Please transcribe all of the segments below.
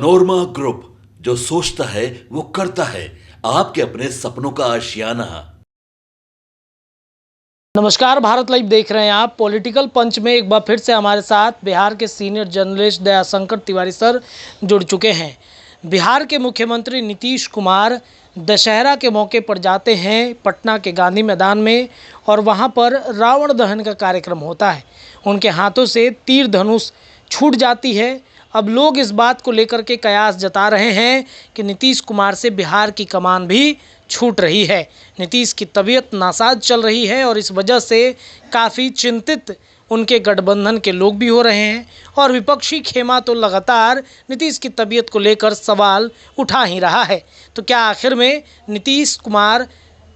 Panorama group, जो सोचता है वो करता है। आपके अपने सपनों का आशियाना। नमस्कार, भारत लाइव देख रहे हैं आप। पॉलिटिकल पंच में एक बार फिर से हमारे साथ बिहार के senior journalist Dayashankar Tiwari sir जुड़ चुके हैं। बिहार के मुख्यमंत्री नीतीश कुमार दशहरा के मौके पर जाते हैं पटना के गांधी मैदान में, और वहां पर रावण दहन का कार्यक्रम होता है। उनके हाथों से तीर धनुष छूट जाती है। अब लोग इस बात को लेकर के कयास जता रहे हैं कि नीतीश कुमार से बिहार की कमान भी छूट रही है। नीतीश की तबीयत नासाज चल रही है और इस वजह से काफ़ी चिंतित उनके गठबंधन के लोग भी हो रहे हैं, और विपक्षी खेमा तो लगातार नीतीश की तबीयत को लेकर सवाल उठा ही रहा है। तो क्या आखिर में नीतीश कुमार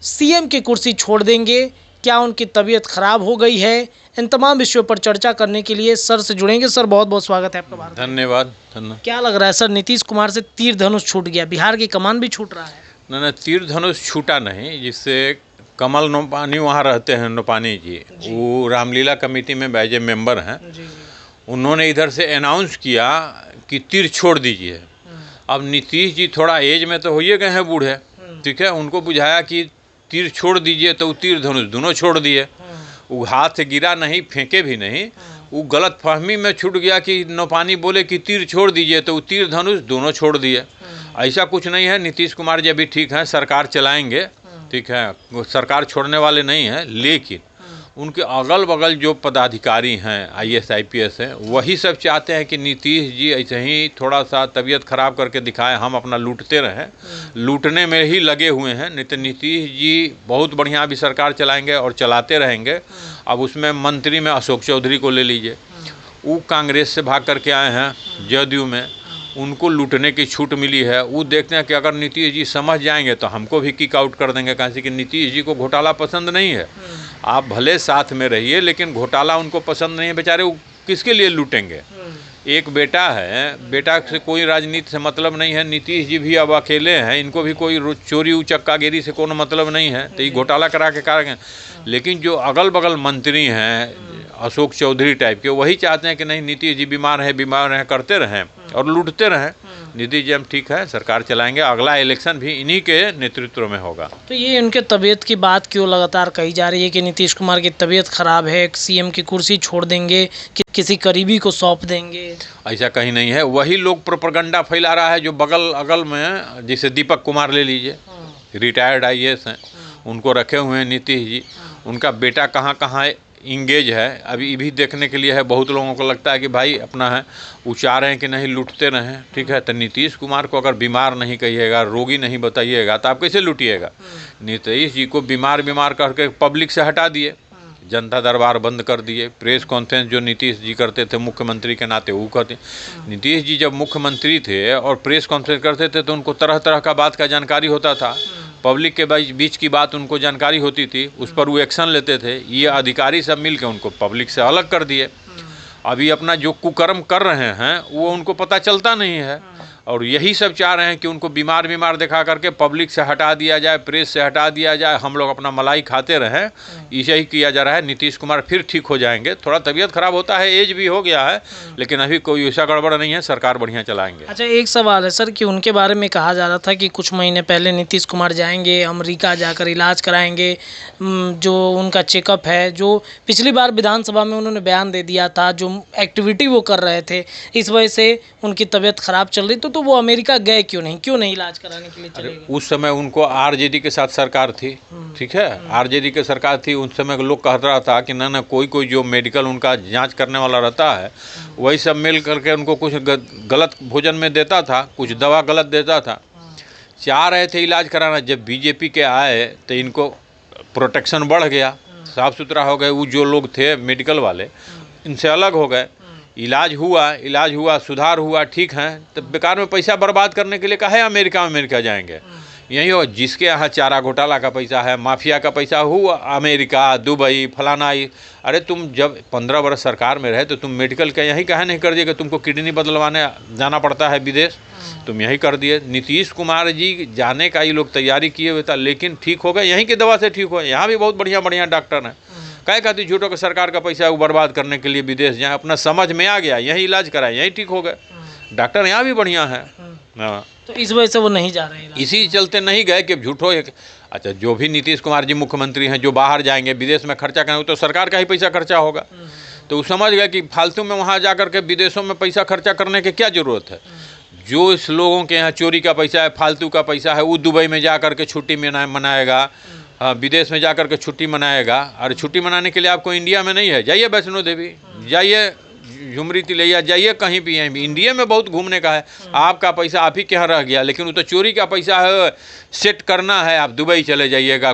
सीएम की कुर्सी छोड़ देंगे? क्या उनकी तबीयत खराब हो गई है? इन तमाम विषयों पर चर्चा करने के लिए सर से जुड़ेंगे। सर, बहुत बहुत स्वागत है आपका। भारत धन्यवाद। क्या लग रहा है सर, नीतीश कुमार से तीर धनुष छूट गया, बिहार की कमान भी छूट रहा है? नहीं, तीर धनुष छूटा नहीं। जिससे कमल नोपानी वहाँ रहते हैं, नोपानी जी, वो रामलीला कमेटी में एज ए मेंबर हैं। उन्होंने इधर से अनाउंस किया कि तीर छोड़ दीजिए। अब नीतीश जी थोड़ा एज में तो हो गए हैं, बूढ़े, ठीक है। उनको बुझाया कि तीर छोड़ दीजिए, तो वो तीर धनुष दोनों छोड़ दिए। वो हाथ से गिरा नहीं, फेंके भी नहीं। वो गलत फहमी में छूट गया कि नौपानी बोले कि तीर छोड़ दीजिए, तो वो तीर धनुष दोनों छोड़ दिए। ऐसा कुछ नहीं है। नीतीश कुमार जी अभी ठीक है, सरकार चलाएंगे, ठीक है, वो सरकार छोड़ने वाले नहीं हैं। लेकिन उनके अगल बगल जो पदाधिकारी हैं, IAS IPS हैं, वही सब चाहते हैं कि नीतीश जी ऐसे ही थोड़ा सा तबीयत खराब करके दिखाएं, हम अपना लूटते रहें। लूटने में ही लगे हुए हैं। नहीं तो नीतीश जी बहुत बढ़िया अभी सरकार चलाएंगे और चलाते रहेंगे। अब उसमें मंत्री में अशोक चौधरी को ले लीजिए, वो कांग्रेस से भाग करके आए हैं जदयू में, उनको लूटने की छूट मिली है। वो देखते हैं कि अगर नीतीश जी समझ जाएंगे तो हमको भी किक आउट कर देंगे, कहाँ से कि नीतीश जी को घोटाला पसंद नहीं है। आप भले साथ में रहिए, लेकिन घोटाला उनको पसंद नहीं है। बेचारे वो किसके लिए लूटेंगे? एक बेटा है, बेटा से कोई राजनीति से मतलब नहीं है। नीतीश जी भी अब अकेले हैं, इनको भी कोई चोरी उचक्कागिरी से कोनो मतलब नहीं है, तो ये घोटाला करा के करेंगे। लेकिन जो अगल बगल मंत्री हैं अशोक चौधरी टाइप के, वही चाहते हैं कि नहीं, नीतीश जी बीमार हैं, करते रहें और लूटते रहें। नीतीश जी हम ठीक है, सरकार चलाएंगे, अगला इलेक्शन भी इन्हीं के नेतृत्व में होगा। तो ये उनके तबीयत की बात क्यों लगातार कही जा रही है कि नीतीश कुमार की तबीयत खराब है, सीएम की कुर्सी छोड़ देंगे, कि किसी करीबी को सौंप देंगे? ऐसा कहीं नहीं है। वही लोग प्रोपेगेंडा फैला रहा है जो बगल अगल में, जैसे दीपक कुमार ले लीजिए, रिटायर्ड IAS हैं, उनको रखे हुए हैं नीतीश जी। उनका बेटा कहाँ कहाँ इंगेज है, अभी ये भी देखने के लिए है। बहुत लोगों को लगता है कि भाई अपना है, वो चाह रहे हैं कि नहीं लूटते रहें, ठीक है। तो नीतीश कुमार को अगर बीमार नहीं कहिएगा, रोगी नहीं बताइएगा, तो आप कैसे लूटिएगा? नीतीश जी को बीमार करके पब्लिक से हटा दिए, जनता दरबार बंद कर दिए। प्रेस कॉन्फ्रेंस जो नीतीश जी करते थे मुख्यमंत्री के नाते, वो करते। नीतीश जी जब मुख्यमंत्री थे और प्रेस कॉन्फ्रेंस करते थे, तो उनको तरह तरह का बात का जानकारी होता था। पब्लिक के बीच की बात उनको जानकारी होती थी, उस पर वो एक्शन लेते थे। ये अधिकारी सब मिल के उनको पब्लिक से अलग कर दिए। अभी अपना जो कुकर्म कर रहे हैं वो उनको पता चलता नहीं है, और यही सब चाह रहे हैं कि उनको बीमार दिखा करके पब्लिक से हटा दिया जाए, प्रेस से हटा दिया जाए, हम लोग अपना मलाई खाते रहें। यही किया जा रहा है। नीतीश कुमार फिर ठीक हो जाएंगे। थोड़ा तबीयत खराब होता है, एज भी हो गया है, लेकिन अभी कोई ऐसा गड़बड़ नहीं है, सरकार बढ़िया चलाएंगे। अच्छा, एक सवाल है सर कि उनके बारे में कहा जा रहा था कि कुछ महीने पहले नीतीश कुमार जाएंगे अमेरिका, जाकर इलाज कराएंगे। जो उनका चेकअप है, जो पिछली बार विधानसभा में उन्होंने बयान दे दिया था, जो एक्टिविटी वो कर रहे थे, इस वजह से उनकी तबीयत खराब चल रही, तो वो अमेरिका गए क्यों नहीं इलाज कराने के लिए चले गए? उस समय उनको RJD के साथ सरकार थी, ठीक है। RJD के सरकार थी, उस समय लोग कह रहा था कि ना कोई जो मेडिकल उनका जांच करने वाला रहता है, वही सब मिल करके उनको कुछ गलत भोजन में देता था, कुछ दवा गलत देता था। चाह रहे थे इलाज कराना। जब BJP के आए तो इनको प्रोटेक्शन बढ़ गया, साफ सुथरा हो गए। वो जो लोग थे मेडिकल वाले, इनसे अलग हो गए। इलाज हुआ, सुधार हुआ, ठीक है। तो बेकार में पैसा बर्बाद करने के लिए कहा है अमेरिका जाएंगे। यही हो, जिसके यहाँ चारा घोटाला का पैसा है, माफिया का पैसा, हुआ अमेरिका, दुबई, फलाना। अरे तुम जब 15 वर्ष सरकार में रहे तो तुम मेडिकल का यही कहे नहीं कर दिए कि तुमको किडनी बदलवाने जाना पड़ता है विदेश, तुम यही कर दिए। नीतीश कुमार जी जाने का ये लोग तैयारी किए हुए था, लेकिन ठीक हो गए, यहीं की दवा से ठीक हो। यहाँ भी बहुत बढ़िया डॉक्टर हैं। कहे खातिर झूठों के सरकार का पैसा वो बर्बाद करने के लिए विदेश जाए? अपना समझ में आ गया, यहीं इलाज कराए, यहीं ठीक हो गए। डॉक्टर यहाँ भी बढ़िया है। हाँ, तो इस वजह से वो नहीं जा रहे हैं। इसी चलते नहीं गए कि झूठो एक। अच्छा, जो भी नीतीश कुमार जी मुख्यमंत्री हैं, जो बाहर जाएंगे विदेश में खर्चा करेंगे, तो सरकार का ही पैसा खर्चा होगा। तो वो समझ गए कि फालतू में वहाँ जा कर के विदेशों में पैसा खर्चा करने की क्या ज़रूरत है। जो इस लोगों के यहाँ चोरी का पैसा है, फालतू का पैसा है, वो दुबई में जा कर के छुट्टी मनाएगा, विदेश में जा कर के छुट्टी मनाएगा। और छुट्टी मनाने के लिए आपको इंडिया में नहीं है, जाइए वैष्णो देवी, जाइए झुमरी तिलैया, जाइए कहीं भी है। इंडिया में बहुत घूमने का है। आपका पैसा आप ही के यहाँ रह गया, लेकिन वो तो चोरी का पैसा है। सेट करना है, आप दुबई चले जाइएगा,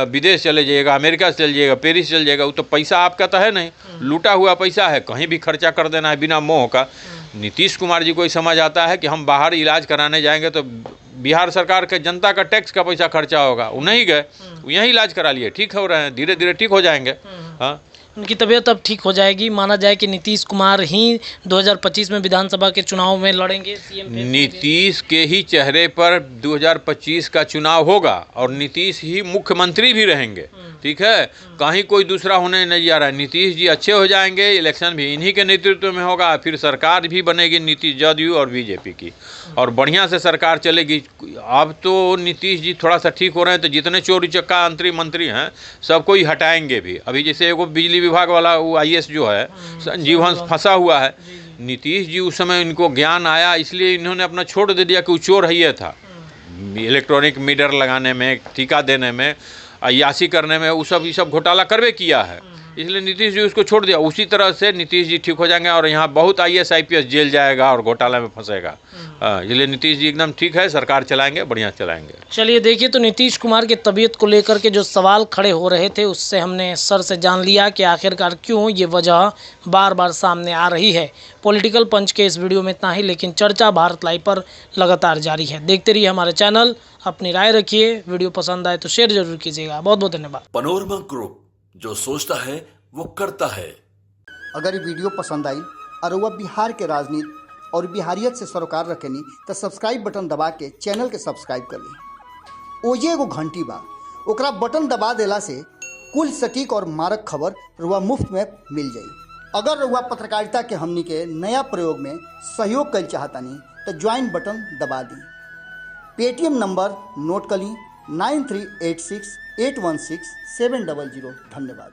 विदेश चले जाइएगा, अमेरिका चले जाइएगा, पेरिस चले जाइएगा, वो तो पैसा आपका तो है नहीं, लूटा हुआ पैसा है, कहीं भी खर्चा कर देना है बिना मोह का। नीतीश कुमार जी को ही समझ आता है कि हम बाहर इलाज कराने जाएंगे तो बिहार सरकार के जनता का टैक्स का पैसा खर्चा होगा। वो नहीं गए, यहीं इलाज करा लिए, ठीक हो रहे हैं, धीरे धीरे ठीक हो जाएंगे। हाँ, उनकी तबीयत अब ठीक हो जाएगी। माना जाए कि नीतीश कुमार ही 2025 में विधानसभा के चुनाव में लड़ेंगे सीएम। नीतीश के ही चेहरे पर 2025 का चुनाव होगा और नीतीश ही मुख्यमंत्री भी रहेंगे। ठीक है, कहीं कोई दूसरा होने नहीं जा रहा है। नीतीश जी अच्छे हो जाएंगे, इलेक्शन भी इन्हीं के नेतृत्व में होगा, फिर सरकार भी बनेगी नीतीश, जदयू और बीजेपी की, और बढ़िया से सरकार चलेगी। अब तो नीतीश जी थोड़ा सा ठीक हो रहे हैं, तो जितने चोरी चक्का मंत्री हैं सबको ही हटाएंगे भी। अभी जैसे एगो बिजली विभाग वाला वो IAS जो है संजीव हंस फंसा हुआ है, नीतीश जी उस समय इनको ज्ञान आया, इसलिए इन्होंने अपना छोड़ दे दिया कि वो चोर है ये था। इलेक्ट्रॉनिक मीटर लगाने में, टीका देने में, अय्यासी करने में, वो सब ये सब घोटाला करवे किया है, इसलिए नीतीश जी उसको छोड़ दिया। उसी तरह से नीतीश जी ठीक हो जाएंगे और यहाँ बहुत IAS IPS जेल जाएगा और घोटाला में फंसेगा। इसलिए नीतीश जी एकदम ठीक है, सरकार चलाएंगे, बढ़िया चलाएंगे। चलिए देखिए, तो नीतीश कुमार की तबीयत को लेकर के जो सवाल खड़े हो रहे थे, उससे हमने सर से जान लिया कि आखिरकार क्यों ये वजह बार बार सामने आ रही है। पॉलिटिकल पंच के इस वीडियो में इतना ही, लेकिन चर्चा भारत लाइव पर लगातार जारी है। देखते रहिए हमारे चैनल, अपनी राय रखिए, वीडियो पसंद आए तो शेयर जरूर कीजिएगा। बहुत बहुत धन्यवाद। पनोरमा ग्रुप, जो सोचता है वो करता है। अगर ये वीडियो पसंद आई और वह बिहार के राजनीति और बिहारियत से सरोकार रखेनी तो सब्सक्राइब बटन दबा के चैनल के सब्सक्राइब कर ली। ओजे एगो घंटी बा, ओकरा बटन दबा देला से कुल सटीक और मारक खबर रुआ मुफ्त में मिल जाई। अगर रुआ पत्रकारिता के हमनी के नया प्रयोग में सहयोग कर चाहतानी तो ज्वाइन बटन दबा दी। पेटीएम नंबर नोट कर ली 9386816700। धन्यवाद।